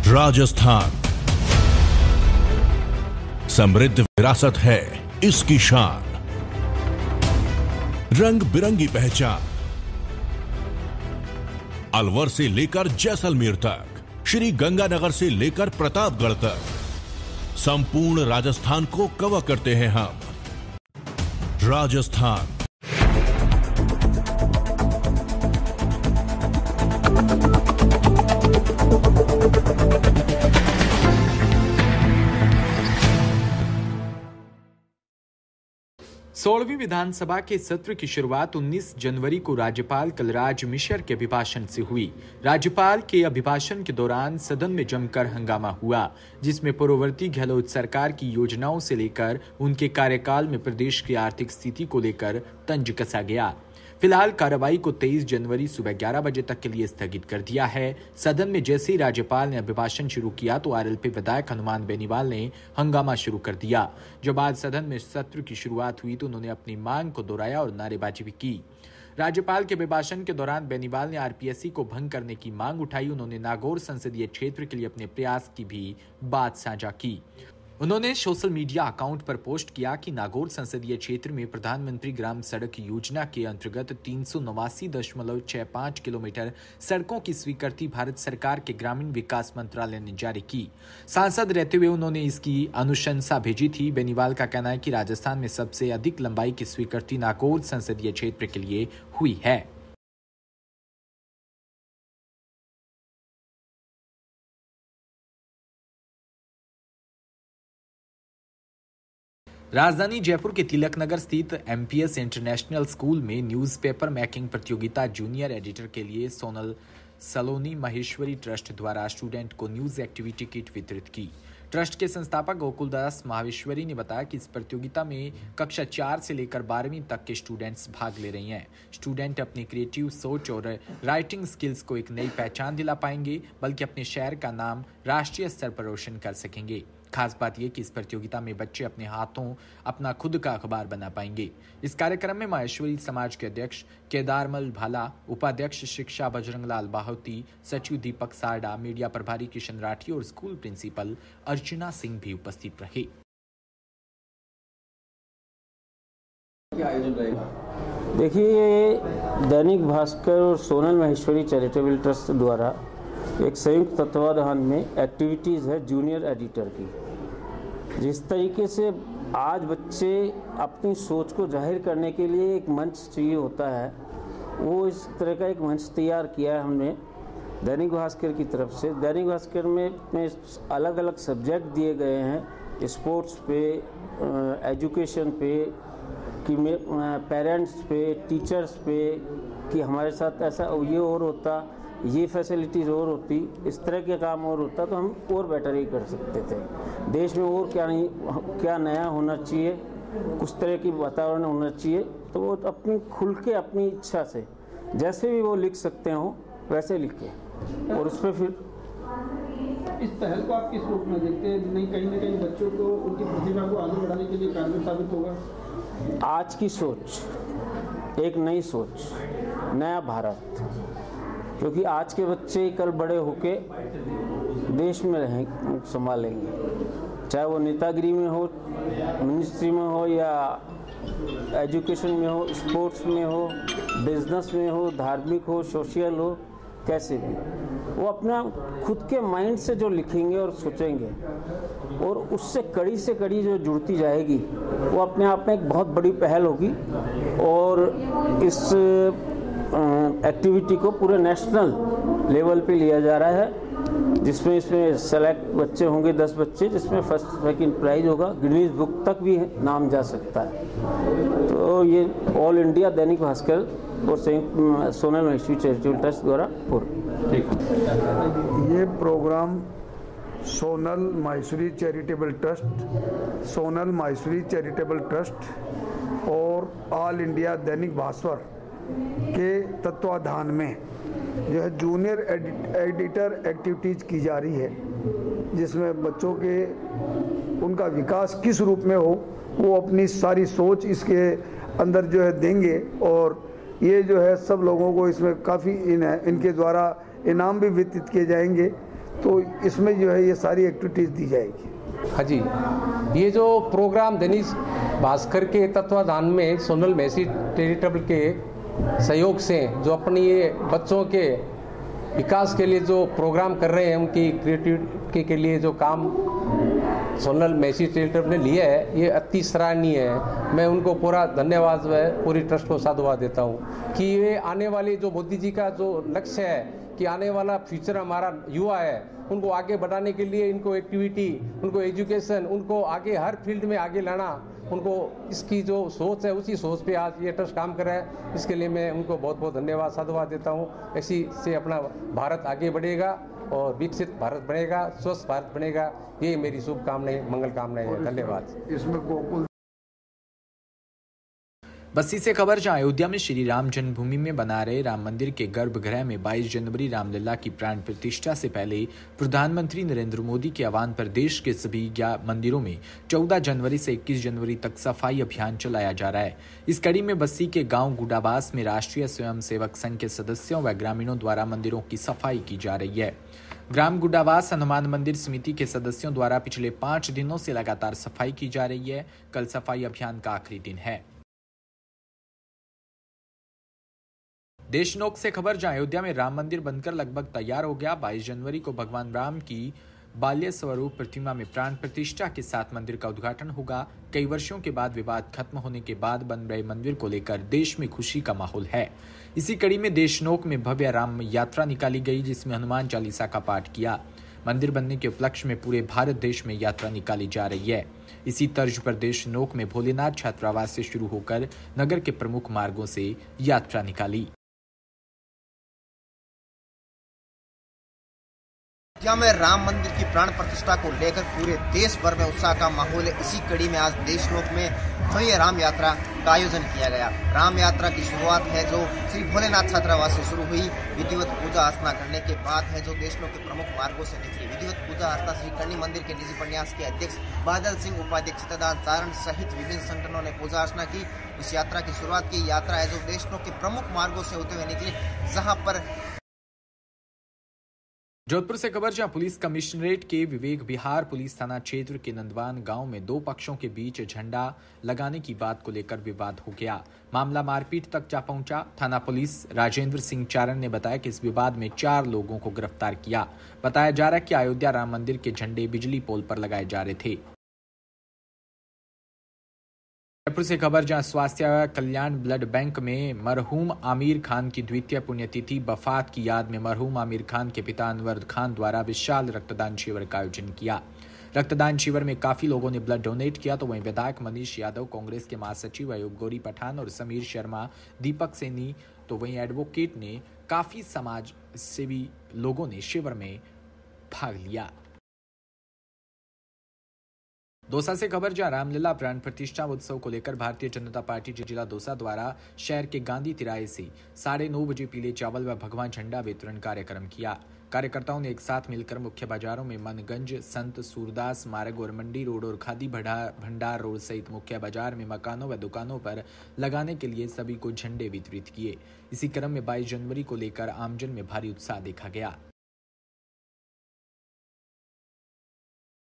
राजस्थान समृद्ध विरासत है इसकी शान, रंग बिरंगी पहचान। अलवर से लेकर जैसलमेर तक, श्री गंगानगर से लेकर प्रतापगढ़ तक, संपूर्ण राजस्थान को कवर करते हैं हम। राजस्थान सोलहवीं विधानसभा के सत्र की शुरुआत 19 जनवरी को राज्यपाल कलराज मिश्र के अभिभाषण से हुई। राज्यपाल के अभिभाषण के दौरान सदन में जमकर हंगामा हुआ, जिसमें पूर्ववर्ती गहलोत सरकार की योजनाओं से लेकर उनके कार्यकाल में प्रदेश की आर्थिक स्थिति को लेकर तंज कसा गया। फिलहाल कार्रवाई को 23 जनवरी सुबह 11 बजे तक के लिए स्थगित कर दिया है। सदन में जैसे ही राज्यपाल ने अभिभाषण शुरू किया तो आरएलपी विधायक हनुमान बेनीवाल ने हंगामा शुरू कर दिया। जब आज सदन में सत्र की शुरुआत हुई तो उन्होंने अपनी मांग को दोहराया और नारेबाजी भी की। राज्यपाल के अभिभाषण के दौरान बेनीवाल ने आरपीएससी को भंग करने की मांग उठाई। उन्होंने नागौर संसदीय क्षेत्र के लिए अपने प्रयास की भी बात साझा की। उन्होंने सोशल मीडिया अकाउंट पर पोस्ट किया कि नागौर संसदीय क्षेत्र में प्रधानमंत्री ग्राम सड़क योजना के अंतर्गत 389.65 किलोमीटर सड़कों की स्वीकृति भारत सरकार के ग्रामीण विकास मंत्रालय ने जारी की। सांसद रहते हुए उन्होंने इसकी अनुशंसा भेजी थी। बेनीवाल का कहना है कि राजस्थान में सबसे अधिक लंबाई की स्वीकृति नागौर संसदीय क्षेत्र के लिए हुई है। राजधानी जयपुर के तिलक नगर स्थित एमपीएस इंटरनेशनल स्कूल में न्यूज़पेपर मेकिंग प्रतियोगिता जूनियर एडिटर के लिए सोनल सलोनी महेश्वरी ट्रस्ट द्वारा स्टूडेंट को न्यूज एक्टिविटी किट वितरित की। ट्रस्ट के संस्थापक गोकुलदास माहेश्वरी ने बताया कि इस प्रतियोगिता में कक्षा 4 से लेकर 12वीं तक के स्टूडेंट्स भाग ले रही हैं। स्टूडेंट अपनी क्रिएटिव सोच और राइटिंग स्किल्स को एक नई पहचान दिला पाएंगे, बल्कि अपने शहर का नाम राष्ट्रीय स्तर पर रोशन कर सकेंगे। खास बात यह कि इस प्रतियोगिता में बच्चे अपने हाथों अपना खुद का अखबार बना पाएंगे। इस कार्यक्रम में माहेश्वरी समाज के अध्यक्ष केदारमल भाला, उपाध्यक्ष शिक्षा बजरंगलाल बाहोती, सचिव दीपक सारडा, मीडिया प्रभारी किशन राठी और स्कूल प्रिंसिपल अर्चना सिंह भी उपस्थित रहे। क्या आयोजन रहेगा? देखिए, दैनिक भास्कर और सोनल महेश्वरी चैरिटेबल ट्रस्ट द्वारा एक संयुक्त तत्वाधान में एक्टिविटीज़ है जूनियर एडिटर की। जिस तरीके से आज बच्चे अपनी सोच को जाहिर करने के लिए एक मंच चाहिए होता है, वो इस तरह का एक मंच तैयार किया है हमने दैनिक भास्कर की तरफ से। दैनिक भास्कर में अलग अलग सब्जेक्ट दिए गए हैं, स्पोर्ट्स पे, एजुकेशन पे, कि पेरेंट्स पे, टीचर्स पे, कि हमारे साथ ऐसा ये और होता, ये फैसिलिटीज़ और होती, इस तरह के काम और होता तो हम और बेटर ही कर सकते थे। देश में और क्या नया होना चाहिए, कुछ तरह की वातावरण होना चाहिए, तो वो अपनी खुल के अपनी इच्छा से जैसे भी वो लिख सकते हो वैसे लिखे। और उस पर फिर इस पहल को आप किस रूप में देखते हैं? नहीं, कहीं ना कहीं बच्चों को उनकी प्रतिभा को आगे बढ़ाने के लिए कारगर साबित होगा। आज की सोच, एक नई सोच, नया भारत, क्योंकि आज के बच्चे कल बड़े होके देश में रहें, संभालेंगे, चाहे वो नेतागिरी में हो, मिनिस्ट्री में हो, या एजुकेशन में हो, स्पोर्ट्स में हो, बिजनेस में हो, धार्मिक हो, सोशल हो, कैसे भी वो अपना खुद के माइंड से जो लिखेंगे और सोचेंगे और उससे कड़ी से कड़ी जो जुड़ती जाएगी, वो अपने आप में एक बहुत बड़ी पहल होगी। और इस एक्टिविटी को पूरे नेशनल लेवल पे लिया जा रहा है, जिसमें इसमें सेलेक्ट बच्चे होंगे 10 बच्चे, जिसमें फर्स्ट सेकंड प्राइज होगा, गिनीज बुक तक भी नाम जा सकता है। तो ये ऑल इंडिया दैनिक भास्कर और सोनल महेश्वरी चैरिटेबल ट्रस्ट द्वारा हो ये programme Sonal Maheshwari charitable trust, Sonal Maheshwari charitable trust और ऑल इंडिया दैनिक भास्कर के तत्वाधान में जो है जूनियर एडिटर एक्टिविटीज़ की जा रही है, जिसमें बच्चों के उनका विकास किस रूप में हो वो अपनी सारी सोच इसके अंदर जो है देंगे। और ये जो है सब लोगों को इसमें काफ़ी इनके द्वारा इनाम भी वितरित किए जाएंगे। तो इसमें जो है ये सारी एक्टिविटीज़ दी जाएगी। हाँ जी, ये जो प्रोग्राम दैनिक भास्कर के तत्वाधान में सोनल महसी चैरिटेबल के सहयोग से जो अपनी ये बच्चों के विकास के लिए जो प्रोग्राम कर रहे हैं, उनकी क्रिएटिविटी के लिए जो काम सोनल महसी चैरिटेबल ने लिया है, ये अति सराहनीय है। मैं उनको पूरा धन्यवाद व पूरी ट्रस्ट को साधुवाद देता हूँ कि ये आने वाले जो मोदी जी का जो लक्ष्य है कि आने वाला फ्यूचर हमारा युवा है, उनको आगे बढ़ाने के लिए इनको एक्टिविटी, उनको एजुकेशन, उनको आगे हर फील्ड में आगे लाना, उनको इसकी जो सोच है उसी सोच पे आज ये ट्रस्ट काम कर रहा है। इसके लिए मैं उनको बहुत बहुत धन्यवाद साधुवाद देता हूँ। ऐसी से अपना भारत आगे बढ़ेगा और विकसित भारत बनेगा, स्वस्थ भारत बनेगा। ये मेरी शुभकामनाएं, मंगल कामनाएं हैं। धन्यवाद। इसमें गोकुल बस्ती से खबर जहां अयोध्या में श्री राम जन्मभूमि में बना रहे राम मंदिर के गर्भगृह में 22 जनवरी रामलला की प्राण प्रतिष्ठा से पहले प्रधानमंत्री नरेंद्र मोदी के आह्वान पर देश के सभी मंदिरों में 14 जनवरी से 21 जनवरी तक सफाई अभियान चलाया जा रहा है। इस कड़ी में बस्ती के गांव गुडाबास में राष्ट्रीय स्वयंसेवक संघ के सदस्यों व ग्रामीणों द्वारा मंदिरों की सफाई की जा रही है। ग्राम गुडावास हनुमान मंदिर समिति के सदस्यों द्वारा पिछले 5 दिनों से लगातार सफाई की जा रही है। कल सफाई अभियान का आखिरी दिन है। देशनोक से खबर जहां अयोध्या में राम मंदिर बनकर लगभग तैयार हो गया। 22 जनवरी को भगवान राम की बाल्य स्वरूप प्रतिमा में प्राण प्रतिष्ठा के साथ मंदिर का उद्घाटन होगा। कई वर्षों के बाद विवाद खत्म होने के बाद बन रहे मंदिर को लेकर देश में खुशी का माहौल है। इसी कड़ी में देशनोक में भव्य राम यात्रा निकाली गई, जिसमें हनुमान चालीसा का पाठ किया। मंदिर बनने के उपलक्ष्य में पूरे भारत देश में यात्रा निकाली जा रही है। इसी तर्ज पर देशनोक में भोलेनाथ छात्रावास से शुरू होकर नगर के प्रमुख मार्गों से यात्रा निकाली। अयोध्या में राम मंदिर की प्राण प्रतिष्ठा को लेकर पूरे देश भर में उत्साह का माहौल है। इसी कड़ी में आज देशनोक में भव्य राम यात्रा का आयोजन किया गया। राम यात्रा की शुरुआत है जो श्री भोलेनाथ छात्रावास से शुरू हुई, विधिवत पूजा अर्चना करने के बाद है जो देशनोक के प्रमुख मार्गों से निकली। विधिवत पूजा अर्चना श्री करणी मंदिर के निजी प्रन्यास के अध्यक्ष बादल सिंह, उपाध्यक्ष चित्तदान चारण सहित विभिन्न संगठनों ने पूजा अर्चना की। इस यात्रा की शुरुआत की यात्रा है जो देशनोक के प्रमुख मार्गों से होते हुए निकली, जहाँ पर जोधपुर से खबर जहां पुलिस कमिश्नरेट के विवेक विहार पुलिस थाना क्षेत्र के नंदवान गांव में 2 पक्षों के बीच झंडा लगाने की बात को लेकर विवाद हो गया। मामला मारपीट तक जा पहुंचा। थाना पुलिस राजेंद्र सिंह चारण ने बताया कि इस विवाद में 4 लोगों को गिरफ्तार किया। बताया जा रहा है कि अयोध्या राम मंदिर के झंडे बिजली पोल पर लगाए जा रहे थे। जयपुर से खबर जहां स्वास्थ्य कल्याण ब्लड बैंक में मरहूम आमिर खान की द्वितीय पुण्यतिथि वफात की याद में मरहूम आमिर खान के पिता अनवर खान द्वारा विशाल रक्तदान शिविर का आयोजन किया। रक्तदान शिविर में काफी लोगों ने ब्लड डोनेट किया। तो वहीं विधायक मनीष यादव, कांग्रेस के महासचिव अयूब गौरी पठान और समीर शर्मा, दीपक सैनी, तो वहीं एडवोकेट ने काफी समाज सेवी लोगों ने शिविर में भाग लिया। दौसा से खबर जहां रामलला प्राण प्रतिष्ठा उत्सव को लेकर भारतीय जनता पार्टी जिला दौसा द्वारा शहर के गांधी तिराहे से 9:30 बजे पीले चावल व भगवा झंडा वितरण कार्यक्रम किया। कार्यकर्ताओं ने एक साथ मिलकर मुख्य बाजारों में मनगंज, संत सूरदास मार्ग और मंडी रोड और खादी भंडार रोड सहित मुख्य बाजार में मकानों व दुकानों पर लगाने के लिए सभी को झंडे वितरित किए। इसी क्रम में 22 जनवरी को लेकर आमजन में भारी उत्साह देखा गया।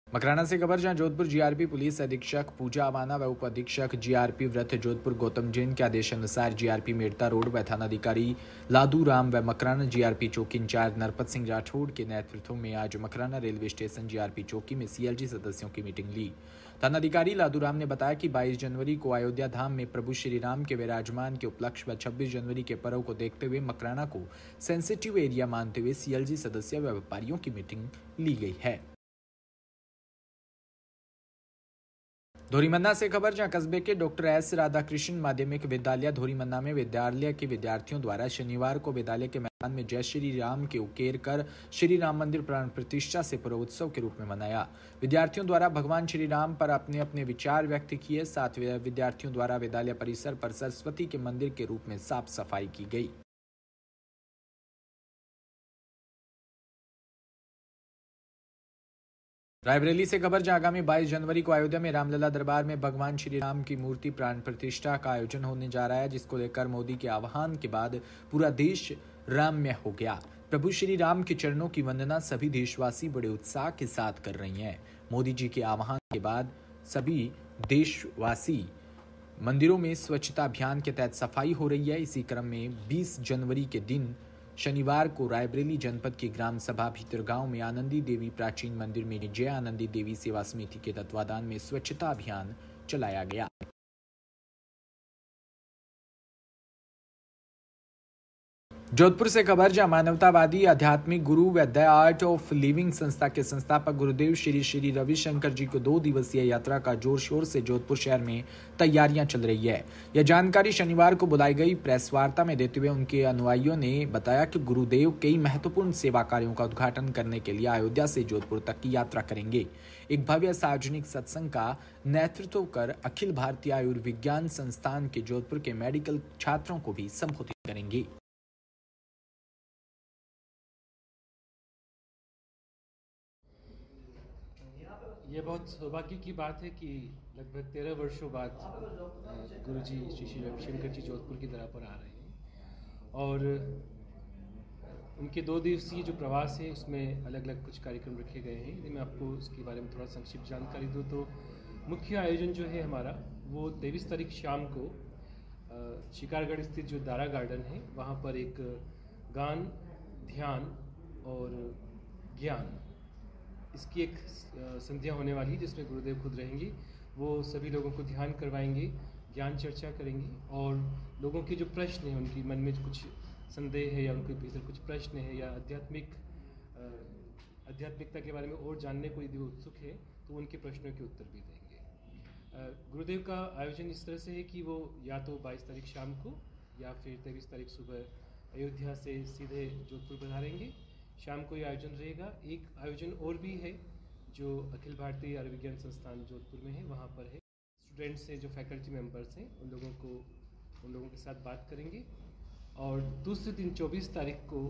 मकराना से खबर जहां जोधपुर जीआरपी पुलिस अधीक्षक पूजा अवाना व उप अधीक्षक जीआरपी व्रत जोधपुर गौतम जैन के आदेश अनुसार जीआरपी मेड़ता रोड व थानाधिकारी लादू राम व मकराना जीआरपी चौकी इंचार्ज नरपत सिंह राठौड़ के नेतृत्व में आज मकराना रेलवे स्टेशन जीआरपी चौकी में सीएलजी सदस्यों की मीटिंग ली। थानाधिकारी लादू राम ने बताया कि 22 जनवरी को अयोध्या धाम में प्रभु श्री राम के विराजमान के उपलक्ष्य व 26 जनवरी के पर्व को देखते हुए मकराना को सेंसिटिव एरिया मानते हुए सीएलजी सदस्य व व्यापारियों की मीटिंग ली गई है। धोरीमन्ना से खबर जहां कस्बे के डॉक्टर एस राधाकृष्ण माध्यमिक विद्यालय धोरीमन्ना में विद्यालय के विद्यार्थियों द्वारा शनिवार को विद्यालय के मैदान में जय श्री राम के उकेर कर श्री राम मंदिर प्राण प्रतिष्ठा से पर्व उत्सव के रूप में मनाया। विद्यार्थियों द्वारा भगवान श्री राम पर अपने अपने विचार व्यक्त किए। साथ ही विद्यार्थियों द्वारा विद्यालय परिसर पर सरस्वती के मंदिर के रूप में साफ सफाई की गई। रायबरेली से खबर जहां आगामी 22 जनवरी को अयोध्या में रामलला दरबार में भगवान श्री राम की मूर्ति प्राण प्रतिष्ठा का आयोजन होने जा रहा है, जिसको लेकर मोदी के आह्वान के बाद पूरा देश राममय हो गया। प्रभु श्री राम के चरणों की वंदना सभी देशवासी बड़े उत्साह के साथ कर रही हैं। मोदी जी के आह्वान के बाद सभी देशवासी मंदिरों में स्वच्छता अभियान के तहत सफाई हो रही है। इसी क्रम में 20 जनवरी के दिन शनिवार को रायबरेली जनपद की ग्राम सभा भीतरगांव में आनंदी देवी प्राचीन मंदिर में जय आनंदी देवी सेवा समिति के तत्वाधान में स्वच्छता अभियान चलाया गया। जोधपुर से खबर, जहां मानवतावादी आध्यात्मिक गुरु व द आर्ट ऑफ लिविंग संस्था के संस्थापक गुरुदेव श्री श्री रविशंकर जी को 2 दिवसीय यात्रा का जोर शोर से जोधपुर शहर में तैयारियां चल रही है। यह जानकारी शनिवार को बुलाई गई प्रेस वार्ता में देते हुए उनके अनुयायियों ने बताया कि गुरुदेव कई महत्वपूर्ण सेवा कार्यों का उद्घाटन करने के लिए अयोध्या से जोधपुर तक की यात्रा करेंगे। एक भव्य सार्वजनिक सत्संग का नेतृत्व कर अखिल भारतीय आयुर्विज्ञान संस्थान के जोधपुर के मेडिकल छात्रों को भी संबोधित करेंगे। ये बहुत सौभाग्य की बात है कि लगभग 13 वर्षों बाद गुरुजी श्री श्री रविशंकर जी जोधपुर की तरह पर आ रहे हैं और उनके 2 दिवसीय जो प्रवास है उसमें अलग अलग कुछ कार्यक्रम रखे गए हैं। यदि मैं आपको उसके बारे में थोड़ा संक्षिप्त जानकारी दूँ तो मुख्य आयोजन जो है हमारा वो 23 तारीख शाम को शिकारगढ़ स्थित जो दारा गार्डन है वहाँ पर एक गान, ध्यान और ज्ञान इसकी एक संध्या होने वाली है जिसमें गुरुदेव खुद रहेंगे। वो सभी लोगों को ध्यान करवाएंगे, ज्ञान चर्चा करेंगे और लोगों के जो प्रश्न हैं, उनकी मन में कुछ संदेह है या उनके भीतर कुछ प्रश्न है या आध्यात्मिकता के बारे में और जानने को यदि उत्सुक है तो उनके प्रश्नों के उत्तर भी देंगे। गुरुदेव का आयोजन इस तरह से है कि वो या तो 22 तारीख शाम को या फिर 23 तारीख सुबह अयोध्या से सीधे जोधपुर पधारेंगे। शाम को ये आयोजन रहेगा। एक आयोजन और भी है जो अखिल भारतीय आयुर्विज्ञान संस्थान जोधपुर में है, वहाँ पर है। स्टूडेंट्स हैं जो फैकल्टी मेंबर्स हैं उन लोगों के साथ बात करेंगे। और दूसरे दिन 24 तारीख को